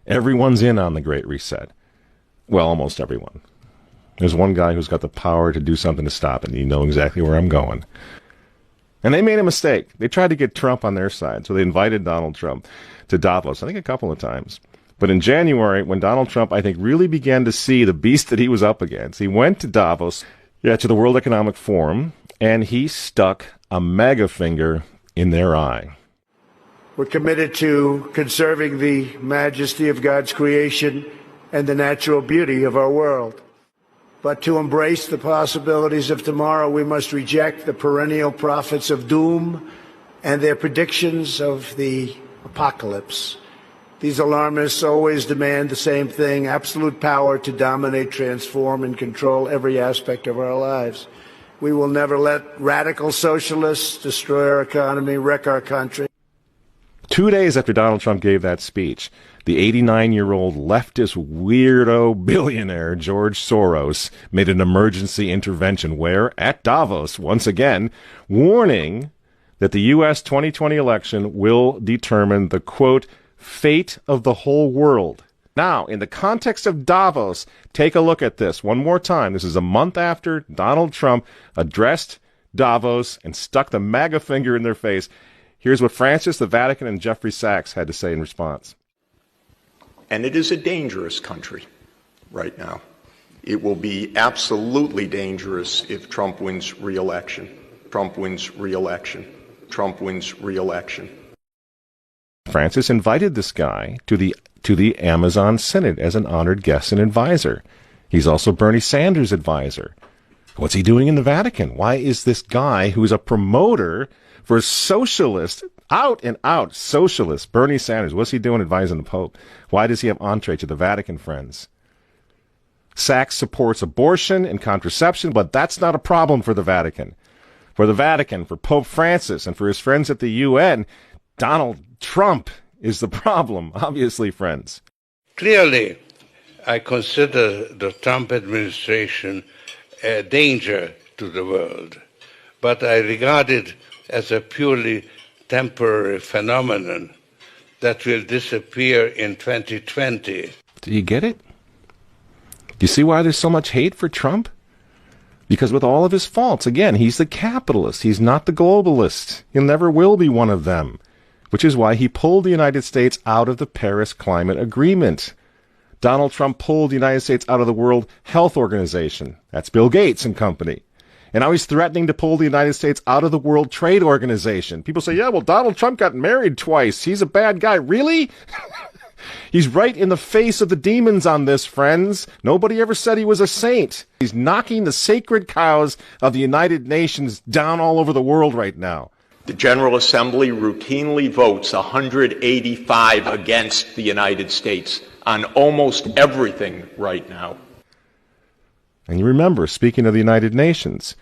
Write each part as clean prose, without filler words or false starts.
Everyone's in on the Great Reset. Well, almost everyone. There's one guy who's got the power to do something to stop it, and you know exactly where I'm going. And they made a mistake. They tried to get Trump on their side, so they invited Donald Trump to Davos, I think a couple of times. But in January, when Donald Trump, I think, really began to see the beast that he was up against, he went to Davos, to the World Economic Forum, and he stuck a mega finger in their eye. We're committed to conserving the majesty of God's creation and the natural beauty of our world. But to embrace the possibilities of tomorrow, we must reject the perennial prophets of doom and their predictions of the apocalypse. These alarmists always demand the same thing: absolute power to dominate, transform, and control every aspect of our lives. We will never let radical socialists destroy our economy, wreck our country. 2 days after Donald Trump gave that speech, the 89-year-old leftist weirdo billionaire George Soros made an emergency intervention where, at Davos, once again, warning that the U.S. 2020 election will determine the, quote, fate of the whole world. Now, in the context of Davos, take a look at this one more time. This is a month after Donald Trump addressed Davos and stuck the MAGA finger in their face. Here's what Francis, the Vatican, and Jeffrey Sachs had to say in response. And it is a dangerous country right now. It will be absolutely dangerous if Trump wins re-election. Trump wins re-election. Trump wins re-election. Francis invited this guy to the Amazon Synod as an honored guest and advisor. He's also Bernie Sanders' advisor. What's he doing in the Vatican? Why is this guy who's a promoter for socialist, out and out socialist, Bernie Sanders, what's he doing advising the Pope? Why does he have entree to the Vatican, friends? Sachs supports abortion and contraception, but that's not a problem for the Vatican. For the Vatican, for Pope Francis, and for his friends at the UN, Donald Trump is the problem, obviously, friends. Clearly, I consider the Trump administration a danger to the world, but I regard it as a purely temporary phenomenon that will disappear in 2020. Do you get it? Do you see why there's so much hate for Trump? Because with all of his faults, again, he's the capitalist. He's not the globalist. He never will be one of them, which is why he pulled the United States out of the Paris Climate Agreement. Donald Trump pulled the United States out of the World Health Organization. That's Bill Gates and company. And now he's threatening to pull the United States out of the World Trade Organization. People say, yeah, well, Donald Trump got married twice. He's a bad guy. Really? He's right in the face of the demons on this, friends. Nobody ever said he was a saint. He's knocking the sacred cows of the United Nations down all over the world right now. The General Assembly routinely votes 185 against the United States on almost everything right now. And you remember, speaking of the United Nations,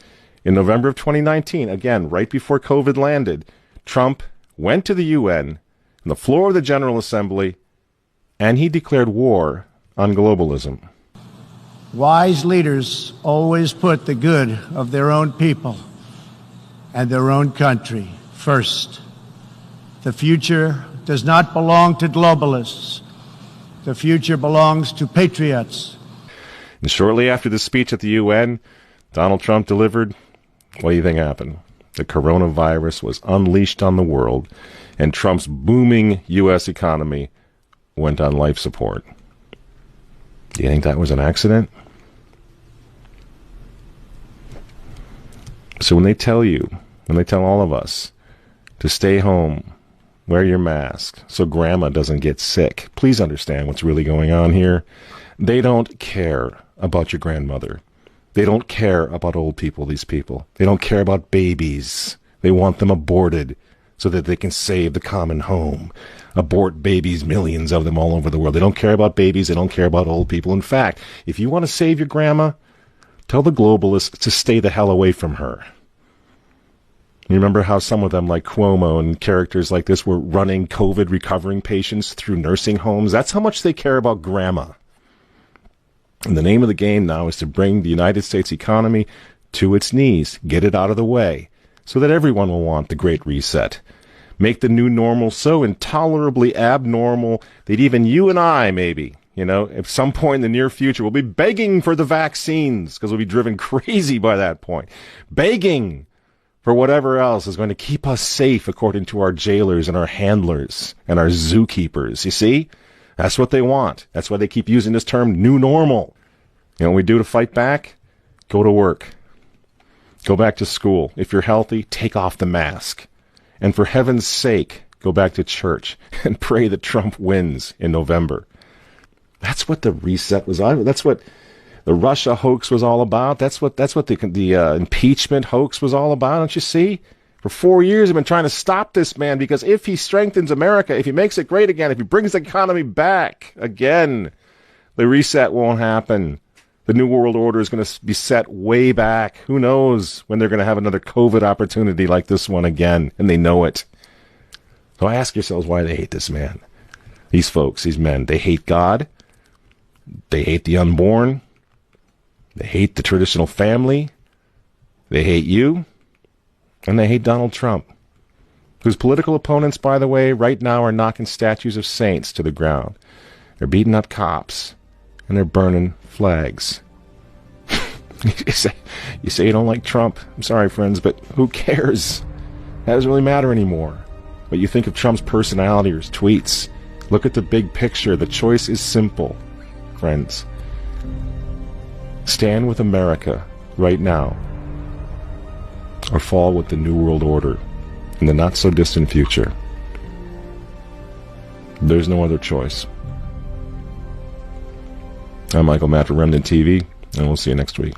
in November of 2019, again, right before COVID landed, Trump went to the UN, on the floor of the General Assembly, and he declared war on globalism. Wise leaders always put the good of their own people and their own country first. The future does not belong to globalists. The future belongs to patriots. And shortly after the speech at the UN, Donald Trump delivered, what do you think happened? The coronavirus was unleashed on the world, and Trump's booming U.S. economy went on life support. Do you think that was an accident? So when they tell all of us to stay home, wear your mask so grandma doesn't get sick, please understand what's really going on here. They don't care about your grandmother. They don't care about old people, these people. They don't care about babies. They want them aborted so that they can save the common home. Abort babies, millions of them all over the world. They don't care about babies. They don't care about old people. In fact, if you want to save your grandma, tell the globalists to stay the hell away from her. You remember how some of them, like Cuomo and characters like this, were running COVID recovering patients through nursing homes? That's how much they care about grandma. And the name of the game now is to bring the United States economy to its knees, get it out of the way, so that everyone will want the Great Reset. make the new normal so intolerably abnormal that even you and I, maybe, at some point in the near future, will be begging for the vaccines because we'll be driven crazy by that point. Begging for whatever else is going to keep us safe according to our jailers and our handlers and our zookeepers. You see? That's what they want. That's why they keep using this term, new normal. You know what we do to fight back? Go to work. Go back to school. If you're healthy, take off the mask. And for heaven's sake, go back to church and pray that Trump wins in November. That's what the reset was on. That's what the Russia hoax was all about. That's what the impeachment hoax was all about. Don't you see? For 4 years, I've been trying to stop this man because if he strengthens America, if he makes it great again, if he brings the economy back again, the reset won't happen. The New World Order is going to be set way back. Who knows when they're going to have another COVID opportunity like this one again, and they know it. So ask yourselves why they hate this man. These folks, these men, they hate God. They hate the unborn. They hate the traditional family. They hate you. And they hate Donald Trump, whose political opponents, by the way, right now are knocking statues of saints to the ground. They're beating up cops, and they're burning flags. You say you don't like Trump. I'm sorry, friends, but who cares? That doesn't really matter anymore. What you think of Trump's personality or his tweets. Look at the big picture. The choice is simple, friends. Stand with America right now, or fall with the New World Order in the not-so-distant future. There's no other choice. I'm Michael Matt for Remnant TV, and we'll see you next week.